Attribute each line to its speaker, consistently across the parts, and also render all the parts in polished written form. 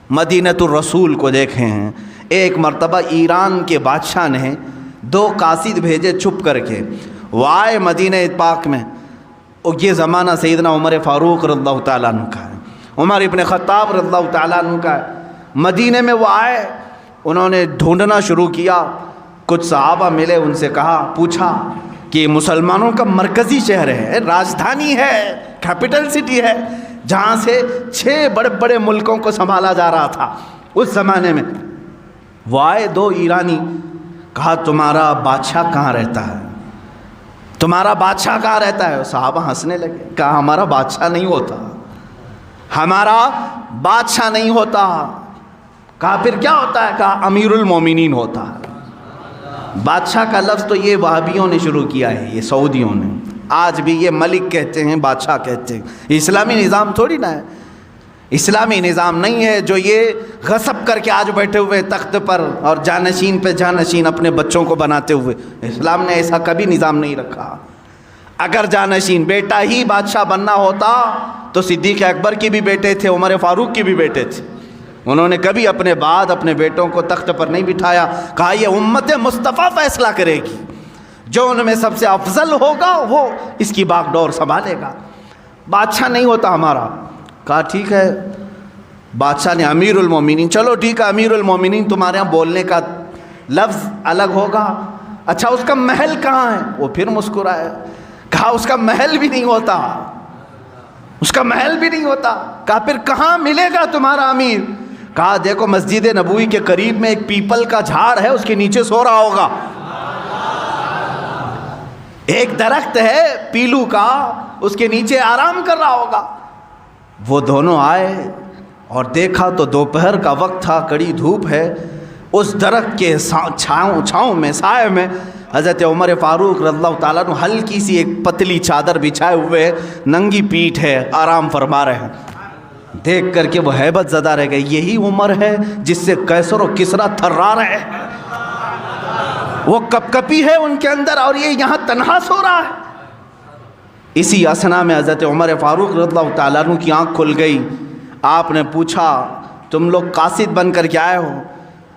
Speaker 1: مدینۃ الرسول کو دیکھے ہیں. ایک مرتبہ ایران کے بادشاہ نے 2 قاصد بھیجے چھپ کر کے، وہ آئے مدینہ پاک میں. اور یہ زمانہ سیدنا عمر فاروق رضی اللہ تعالیٰ عنہ کا ہے، عمر ابن خطاب رضی اللہ تعالیٰ عنہ کا ہے. مدینہ میں وہ آئے، انہوں نے ڈھونڈنا شروع کیا. کچھ صحابہ ملے، ان سے پوچھا کہ مسلمانوں کا مرکزی شہر ہے، راجدھانی ہے، کیپٹل سٹی ہے، جہاں سے 6 بڑے بڑے ملکوں کو سنبھالا جا رہا تھا اس زمانے میں. وہ آئے 2 ایرانی، کہا تمہارا بادشاہ کہاں رہتا ہے، تمہارا بادشاہ کہاں رہتا ہے؟ صحابہ ہنسنے لگے، کہا ہمارا بادشاہ نہیں ہوتا، ہمارا بادشاہ نہیں ہوتا. کہا پھر کیا ہوتا ہے؟ کہا امیر المومنین ہوتا ہے. بادشاہ کا لفظ تو یہ وہابیوں نے شروع کیا ہے، یہ سعودیوں نے. آج بھی یہ ملک کہتے ہیں، بادشاہ کہتے ہیں. اسلامی نظام تھوڑی نہ ہے، اسلامی نظام نہیں ہے جو یہ غصب کر کے آج بیٹھے ہوئے تخت پر اور جانشین پہ جانشین اپنے بچوں کو بناتے ہوئے. اسلام نے ایسا کبھی نظام نہیں رکھا. اگر جانشین بیٹا ہی بادشاہ بننا ہوتا تو صدیق اکبر کے بھی بیٹے تھے، عمر فاروق کے بھی بیٹے تھے. انہوں نے کبھی اپنے بعد اپنے بیٹوں کو تخت پر نہیں بٹھایا. کہا یہ امت مصطفیٰ فیصلہ کرے گی، جو ان میں سب سے افضل ہوگا وہ اس کی باغ ڈور سنبھالے گا، بادشاہ نہیں ہوتا ہمارا. کہا ٹھیک ہے. بادشاہ نے امیر المومنین، چلو ٹھیک ہے امیر المومنین تمہارے یہاں بولنے کا لفظ الگ ہوگا. اچھا اس کا محل کہاں ہے؟ وہ پھر مسکرائے. کہا اس کا محل بھی نہیں ہوتا، اس کا محل بھی نہیں ہوتا. کہا پھر کہاں ملے گا تمہارا امیر؟ کہا دیکھو مسجد نبوی کے قریب میں ایک پیپل کا جھاڑ ہے، اس کے نیچے سو رہا ہوگا. ایک درخت ہے پیلو کا، اس کے نیچے آرام کر رہا ہوگا. وہ دونوں آئے اور دیکھا تو دوپہر کا وقت تھا، کڑی دھوپ ہے. اس درخت کے چھاؤں میں، سائے میں حضرت عمر فاروق رضی اللہ تعالیٰ عنہ ہلکی سی ایک پتلی چادر بچھائے ہوئے، ننگی پیٹھ ہے، آرام فرما رہے ہیں. دیکھ کر کے وہ ہیبت زدہ رہ گئے. یہی عمر ہے جس سے قیصر و کسریٰ تھرا رہے ہیں، وہ کپکپی ہے ان کے اندر، اور یہ یہاں تنہا سو رہا ہے. اسی اثنا میں حضرت عمر فاروق رضی اللہ تعالیٰ عنہ کی آنکھ کھل گئی. آپ نے پوچھا تم لوگ قاصد بن کر کے آئے ہو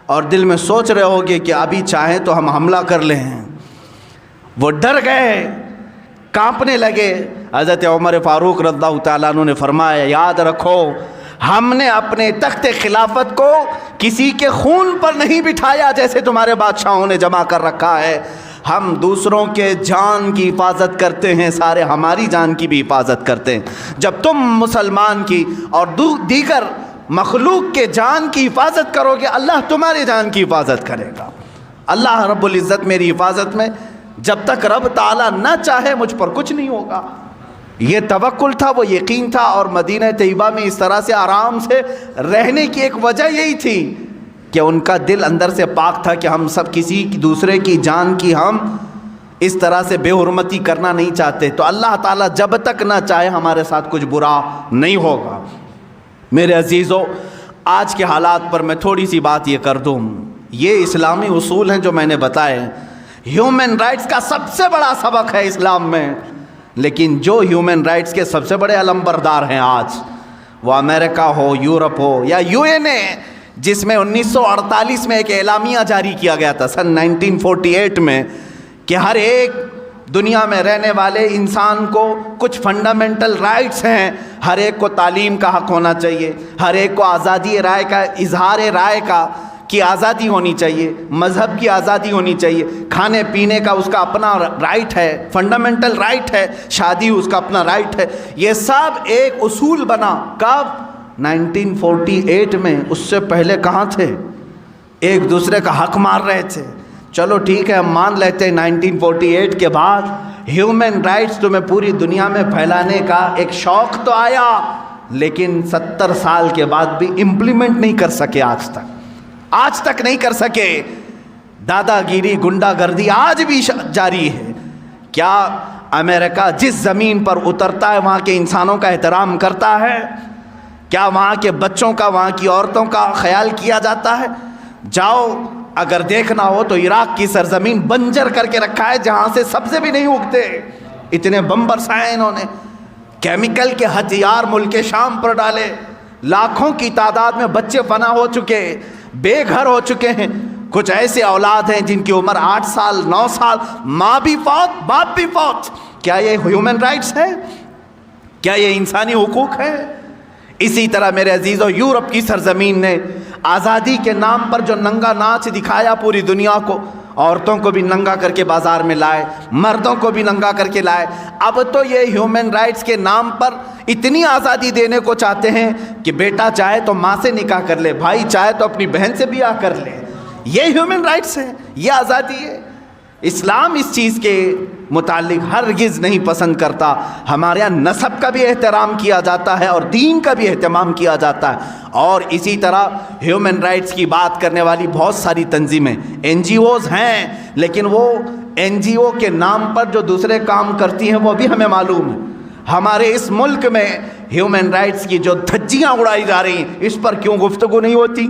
Speaker 1: اور دل میں سوچ رہے ہوگے کہ ابھی چاہیں تو ہم حملہ کر لیں. وہ ڈر گئے، کانپنے لگے. حضرت عمر فاروق رضی اللہ تعالیٰ عنہ نے فرمایا یاد رکھو ہم نے اپنے تخت خلافت کو کسی کے خون پر نہیں بٹھایا جیسے تمہارے بادشاہوں نے جمع کر رکھا ہے. ہم دوسروں کے جان کی حفاظت کرتے ہیں، سارے ہماری جان کی بھی حفاظت کرتے ہیں. جب تم مسلمان کی اور دیگر مخلوق کے جان کی حفاظت کرو گے، اللہ تمہارے جان کی حفاظت کرے گا. اللہ رب العزت میری حفاظت میں، جب تک رب تعالیٰ نہ چاہے مجھ پر کچھ نہیں ہوگا. یہ توکل تھا، وہ یقین تھا. اور مدینہ طیبہ میں اس طرح سے آرام سے رہنے کی ایک وجہ یہی تھی کہ ان کا دل اندر سے پاک تھا کہ ہم سب کسی دوسرے کی جان کی ہم اس طرح سے بے حرمتی کرنا نہیں چاہتے. تو اللہ تعالیٰ جب تک نہ چاہے ہمارے ساتھ کچھ برا نہیں ہوگا. میرے عزیزو، آج کے حالات پر میں تھوڑی سی بات یہ کر دوں. یہ اسلامی اصول ہیں جو میں نے بتائے. ہیومن رائٹس کا سب سے بڑا سبق ہے اسلام میں، لیکن جو ہیومن رائٹس کے سب سے بڑے علمبردار ہیں آج، وہ امریکہ ہو، یورپ ہو یا UN اے، جس میں 1948 میں ایک اعلامیہ جاری کیا گیا تھا سن 1948 میں کہ ہر ایک دنیا میں رہنے والے انسان کو کچھ فنڈامنٹل رائٹس ہیں. ہر ایک کو تعلیم کا حق ہونا چاہیے، ہر ایک کو آزادی رائے کا، اظہار رائے کی آزادی ہونی چاہیے، مذہب کی آزادی ہونی چاہیے، کھانے پینے کا اس کا اپنا رائٹ ہے، فنڈامنٹل رائٹ ہے، شادی اس کا اپنا رائٹ ہے. یہ سب ایک اصول بنا کب؟ 1948 میں. اس سے پہلے کہاں تھے؟ ایک دوسرے کا حق مار رہے تھے. چلو ٹھیک ہے ہم مان لیتے ہیں 1948 کے بعد ہیومن رائٹس تمہیں پوری دنیا میں پھیلانے کا ایک شوق تو آیا، لیکن 70 سال کے بعد بھی امپلیمنٹ نہیں کر سکے. آج تک نہیں کر سکے. دادا گیری، گنڈا گردی آج بھی جاری ہے. کیا امریکہ جس زمین پر اترتا ہے وہاں کے انسانوں کا احترام کرتا ہے؟ کیا وہاں کے بچوں کا، وہاں کی عورتوں کا خیال کیا جاتا ہے؟ جاؤ اگر دیکھنا ہو تو عراق کی سرزمین بنجر کر کے رکھا ہے، جہاں سے سبزے بھی نہیں اگتے. اتنے بم برسائے انہوں نے، کیمیکل کے ہتھیار ملک شام پر ڈالے. لاکھوں کی تعداد میں بچے فنا ہو چکے، بے گھر ہو چکے ہیں، کچھ ایسے اولاد ہیں جن کی عمر 8 سال 9 سال، ماں بھی فوت باپ بھی فوت۔ کیا یہ ہیومن رائٹس ہے؟ کیا یہ انسانی حقوق ہے؟ اسی طرح میرے عزیزو، یورپ کی سرزمین نے آزادی کے نام پر جو ننگا ناچ دکھایا پوری دنیا کو، عورتوں کو بھی ننگا کر کے بازار میں لائے، مردوں کو بھی ننگا کر کے لائے، اب تو یہ ہیومن رائٹس کے نام پر اتنی آزادی دینے کو چاہتے ہیں کہ بیٹا چاہے تو ماں سے نکاح کر لے، بھائی چاہے تو اپنی بہن سے بیاہ کر لے۔ یہ ہیومن رائٹس ہے، یہ آزادی ہے؟ اسلام اس چیز کے متعلق ہرگز نہیں پسند کرتا۔ ہمارے یہاں نسب کا بھی احترام کیا جاتا ہے اور دین کا بھی اہتمام کیا جاتا ہے، اور اسی طرح ہیومن رائٹس کی بات کرنے والی بہت ساری تنظیمیں NGOs ہیں، لیکن وہ NGO کے نام پر جو دوسرے کام کرتی ہیں وہ بھی ہمیں معلوم ہے۔ ہمارے اس ملک میں ہیومن رائٹس کی جو دھجیاں اڑائی جا رہی ہیں، اس پر کیوں گفتگو نہیں ہوتی؟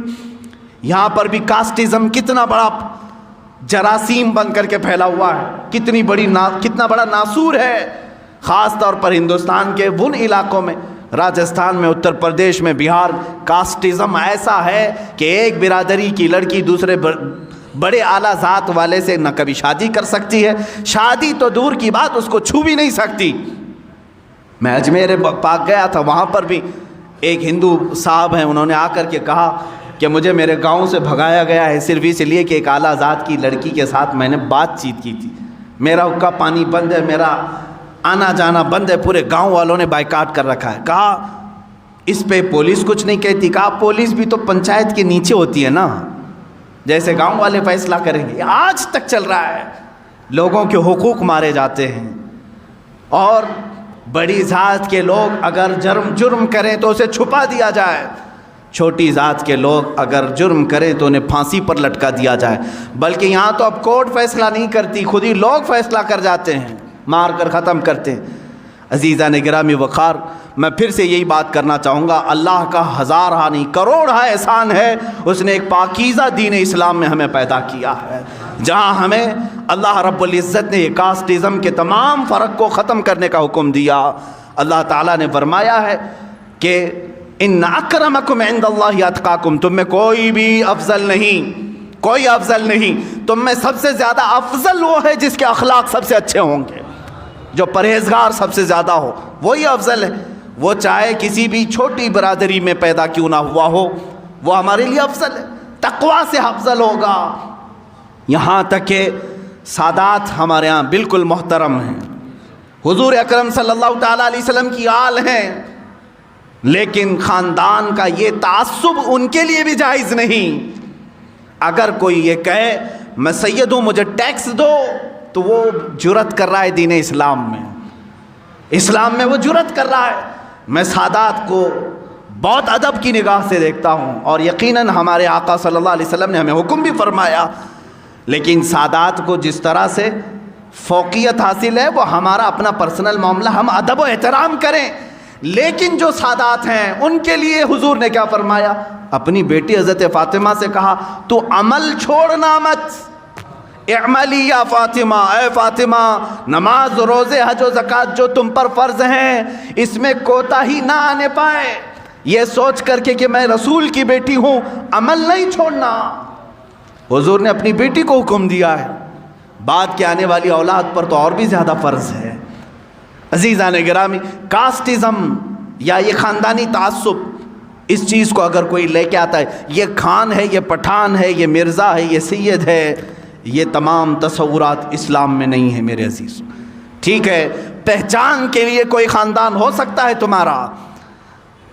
Speaker 1: یہاں پر بھی کاسٹزم کتنا بڑا جراثیم بن کر کے پھیلا ہوا ہے، کتنا بڑا ناسور ہے، خاص طور پر ہندوستان کے ان علاقوں میں، راجستھان میں، اتر پردیش میں، بہار، کاسٹزم ایسا ہے کہ ایک برادری کی لڑکی دوسرے بڑے اعلیٰ ذات والے سے نہ کبھی شادی کر سکتی ہے، شادی تو دور کی بات، اس کو چھو بھی نہیں سکتی۔ میں اجمیر پاک گیا تھا، وہاں پر بھی ایک ہندو صاحب ہیں، انہوں نے آ کر کے کہا کہ مجھے میرے گاؤں سے بھگایا گیا ہے صرف اس لیے کہ ایک اعلیٰ ذات کی لڑکی کے ساتھ میں نے بات چیت کی تھی، میرا حقہ پانی بند ہے، میرا آنا جانا بند ہے، پورے گاؤں والوں نے بائیکاٹ کر رکھا ہے۔ کہا اس پہ پولیس کچھ نہیں کہتی؟ کہا پولیس بھی تو پنچایت کے نیچے ہوتی ہے نا، جیسے گاؤں والے فیصلہ کریں گے۔ آج تک چل رہا ہے، لوگوں کے حقوق مارے جاتے ہیں، اور بڑی ذات کے لوگ اگر جرم کریں تو اسے چھپا دیا جائے، چھوٹی ذات کے لوگ اگر جرم کریں تو انہیں پھانسی پر لٹکا دیا جائے، بلکہ یہاں تو اب کورٹ فیصلہ نہیں کرتی، خود ہی لوگ فیصلہ کر جاتے ہیں، مار کر ختم کرتے ہیں۔ عزیزان گرامی وقار، میں پھر سے یہی بات کرنا چاہوں گا، اللہ کا ہزارہ نہیں کروڑہ احسان ہے، اس نے ایک پاکیزہ دین اسلام میں ہمیں پیدا کیا ہے، جہاں ہمیں اللہ رب العزت نے یہ کاسٹزم کے تمام فرق کو ختم کرنے کا حکم دیا۔ اللہ تعالیٰ نے فرمایا ہے کہ ان اکرمکم عند اللہ اتقاکم، تم میں کوئی بھی افضل نہیں، تم میں سب سے زیادہ افضل وہ ہے جس کے اخلاق سب سے اچھے ہوں گے، جو پرہیزگار سب سے زیادہ ہو، وہی افضل ہے، وہ چاہے کسی بھی چھوٹی برادری میں پیدا کیوں نہ ہوا ہو، وہ ہمارے لیے افضل ہے، تقوی سے افضل ہوگا۔ یہاں تک کہ سادات ہمارے ہاں بالکل محترم ہیں، حضور اکرم صلی اللہ تعالیٰ علیہ وسلم کی آل ہیں، لیکن خاندان کا یہ تعصب ان کے لیے بھی جائز نہیں۔ اگر کوئی یہ کہے میں سید ہوں مجھے ٹیکس دو، تو وہ جرأت کر رہا ہے دین اسلام میں وہ جرأت کر رہا ہے۔ میں سادات کو بہت ادب کی نگاہ سے دیکھتا ہوں، اور یقیناً ہمارے آقا صلی اللہ علیہ وسلم نے ہمیں حکم بھی فرمایا، لیکن سادات کو جس طرح سے فوقیت حاصل ہے وہ ہمارا اپنا پرسنل معاملہ، ہم ادب و احترام کریں، لیکن جو سادات ہیں ان کے لیے حضور نے کیا فرمایا؟ اپنی بیٹی حضرت فاطمہ سے کہا تو عمل چھوڑنا مت، اعملی یا فاطمہ، اے فاطمہ نماز روزے حج و زکوٰۃ جو تم پر فرض ہیں اس میں کوتاہی نہ آنے پائے، یہ سوچ کر کے کہ میں رسول کی بیٹی ہوں عمل نہیں چھوڑنا۔ حضور نے اپنی بیٹی کو حکم دیا ہے، بعد کے آنے والی اولاد پر تو اور بھی زیادہ فرض ہے۔ عزیزان گرامی، کاسٹزم یا یہ خاندانی تعصب، اس چیز کو اگر کوئی لے کے آتا ہے، یہ خان ہے، یہ پٹھان ہے، یہ مرزا ہے، یہ سید ہے، یہ تمام تصورات اسلام میں نہیں ہیں میرے عزیز۔ ٹھیک ہے، پہچان کے لیے کوئی خاندان ہو سکتا ہے تمہارا،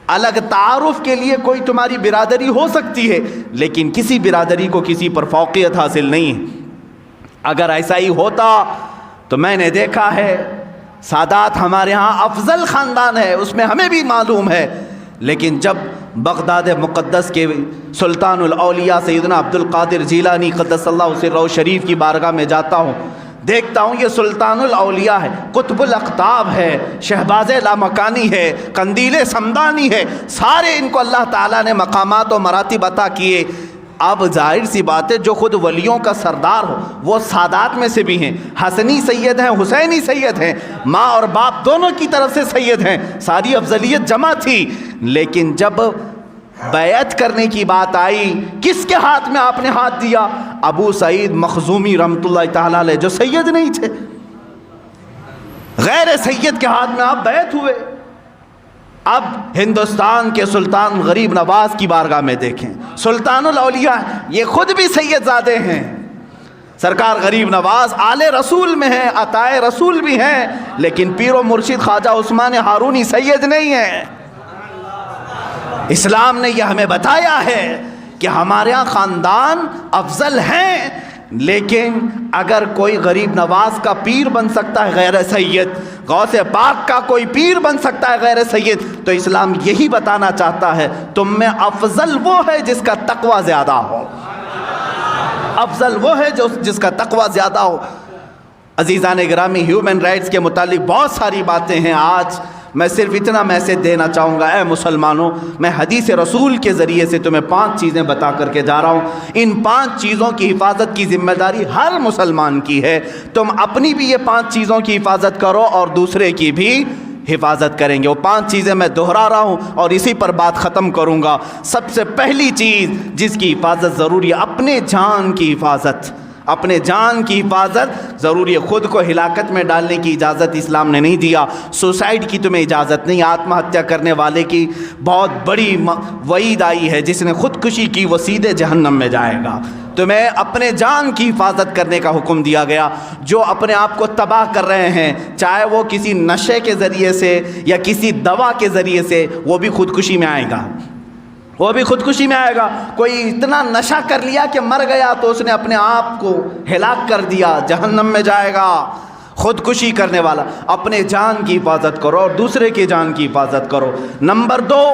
Speaker 1: الگ تعارف کے لیے کوئی تمہاری برادری ہو سکتی ہے، لیکن کسی برادری کو کسی پر فوقیت حاصل نہیں ہے۔ اگر ایسا ہی ہوتا تو میں نے دیکھا ہے سادات ہمارے ہاں افضل خاندان ہے، اس میں ہمیں بھی معلوم ہے، لیکن جب بغداد مقدس کے سلطان الاولیاء سیدنا عبد القادر جیلانی قدس اللہ سرہ شریف کی بارگاہ میں جاتا ہوں، دیکھتا ہوں یہ سلطان الاولیاء ہے، قطب الاقطاب ہے، شہباز لامکانی ہے، قندیل سمدانی ہے، سارے ان کو اللہ تعالیٰ نے مقامات و مراتب عطا کیے۔ اب ظاہر سی بات ہے جو خود ولیوں کا سردار ہو وہ سادات میں سے بھی ہیں، حسنی سید ہیں، حسینی سید ہیں، ماں اور باپ دونوں کی طرف سے سید ہیں، ساری افضلیت جمع تھی، لیکن جب بیعت کرنے کی بات آئی، کس کے ہاتھ میں آپ نے ہاتھ دیا؟ ابو سعید مخزومی رحمۃ اللہ تعالیٰ علیہ، جو سید نہیں تھے، غیر سید کے ہاتھ میں آپ بیعت ہوئے۔ اب ہندوستان کے سلطان غریب نواز کی بارگاہ میں دیکھیں، سلطان الاولیاء، یہ خود بھی سید زادے ہیں۔ سرکار غریب نواز آل رسول میں ہیں، عطائے رسول بھی ہیں، لیکن پیر و مرشد خواجہ عثمان ہارونی سید نہیں ہیں۔ اسلام نے یہ ہمیں بتایا ہے کہ ہمارے یہاں خاندان افضل ہیں، لیکن اگر کوئی غریب نواز کا پیر بن سکتا ہے غیر سید، غوث پاک کا کوئی پیر بن سکتا ہے غیر سید، تو اسلام یہی بتانا چاہتا ہے تم میں افضل وہ ہے جس کا تقوی زیادہ ہو، افضل وہ ہے جس کا تقوی زیادہ ہو۔ عزیزان گرامی، ہیومن رائٹس کے متعلق بہت ساری باتیں ہیں، آج میں صرف اتنا میسج دینا چاہوں گا، اے مسلمانوں، میں حدیث رسول کے ذریعے سے تمہیں 5 چیزیں بتا کر کے جا رہا ہوں۔ ان 5 چیزوں کی حفاظت کی ذمہ داری ہر مسلمان کی ہے۔ تم اپنی بھی یہ 5 چیزوں کی حفاظت کرو اور دوسرے کی بھی حفاظت کریں گے۔ وہ 5 چیزیں میں دہرا رہا ہوں اور اسی پر بات ختم کروں گا۔ سب سے پہلی چیز جس کی حفاظت ضروری ہے، اپنے جان کی حفاظت، اپنے جان کی حفاظت ضروری ہے۔ خود کو ہلاکت میں ڈالنے کی اجازت اسلام نے نہیں دیا، سوسائڈ کی تمہیں اجازت نہیں۔ آتم ہتیا کرنے والے کی بہت بڑی وعید آئی ہے، جس نے خودکشی کی وہ سیدھے جہنم میں جائے گا۔ تمہیں اپنے جان کی حفاظت کرنے کا حکم دیا گیا۔ جو اپنے آپ کو تباہ کر رہے ہیں، چاہے وہ کسی نشے کے ذریعے سے یا کسی دوا کے ذریعے سے، وہ بھی خودکشی میں آئے گا، وہ بھی خودکشی میں آئے گا۔ کوئی اتنا نشہ کر لیا کہ مر گیا تو اس نے اپنے آپ کو ہلاک کر دیا، جہنم میں جائے گا۔ خودکشی کرنے والا، اپنے جان کی حفاظت کرو اور دوسرے کی جان کی حفاظت کرو۔ نمبر 2،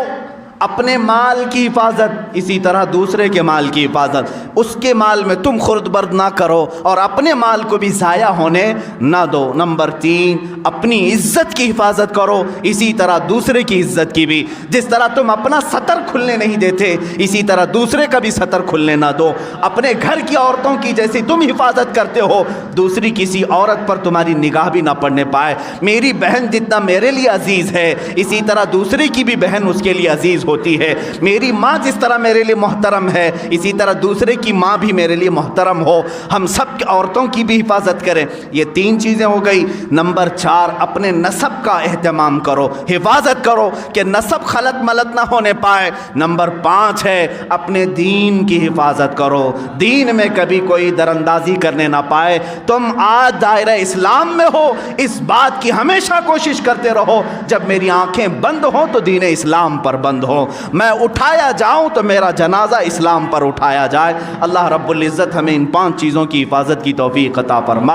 Speaker 1: اپنے مال کی حفاظت، اسی طرح دوسرے کے مال کی حفاظت۔ اس کے مال میں تم خورد برد نہ کرو اور اپنے مال کو بھی ضائع ہونے نہ دو۔ نمبر 3، اپنی عزت کی حفاظت کرو، اسی طرح دوسرے کی عزت کی بھی۔ جس طرح تم اپنا سطر کھلنے نہیں دیتے، اسی طرح دوسرے کا بھی سطر کھلنے نہ دو۔ اپنے گھر کی عورتوں کی جیسی تم حفاظت کرتے ہو، دوسری کسی عورت پر تمہاری نگاہ بھی نہ پڑنے پائے۔ میری بہن جتنا میرے لیے عزیز ہے، اسی طرح دوسری کی بھی بہن اس کے لیے عزیز ہوتی ہے۔ میری ماں جس طرح میرے لیے محترم ہے، اسی طرح دوسرے کی ماں بھی میرے لیے محترم ہو۔ ہم سب عورتوں کی بھی حفاظت کریں۔ یہ 3 چیزیں ہو گئی۔ نمبر 4، اپنے نسب کا اہتمام کرو، حفاظت کرو کہ نسب خلط ملط نہ ہونے پائے۔ نمبر 5 ہے اپنے دین کی حفاظت کرو، دین میں کبھی کوئی دراندازی کرنے نہ پائے۔ تم آج دائرہ اسلام میں ہو، اس بات کی ہمیشہ کوشش کرتے رہو جب میری آنکھیں بند ہوں تو دین اسلام پر بند ہو، میں اٹھایا جاؤں تو میرا جنازہ اسلام پر اٹھایا جائے۔ اللہ رب العزت ہمیں ان 5 چیزوں کی حفاظت کی توفیق عطا فرمائے۔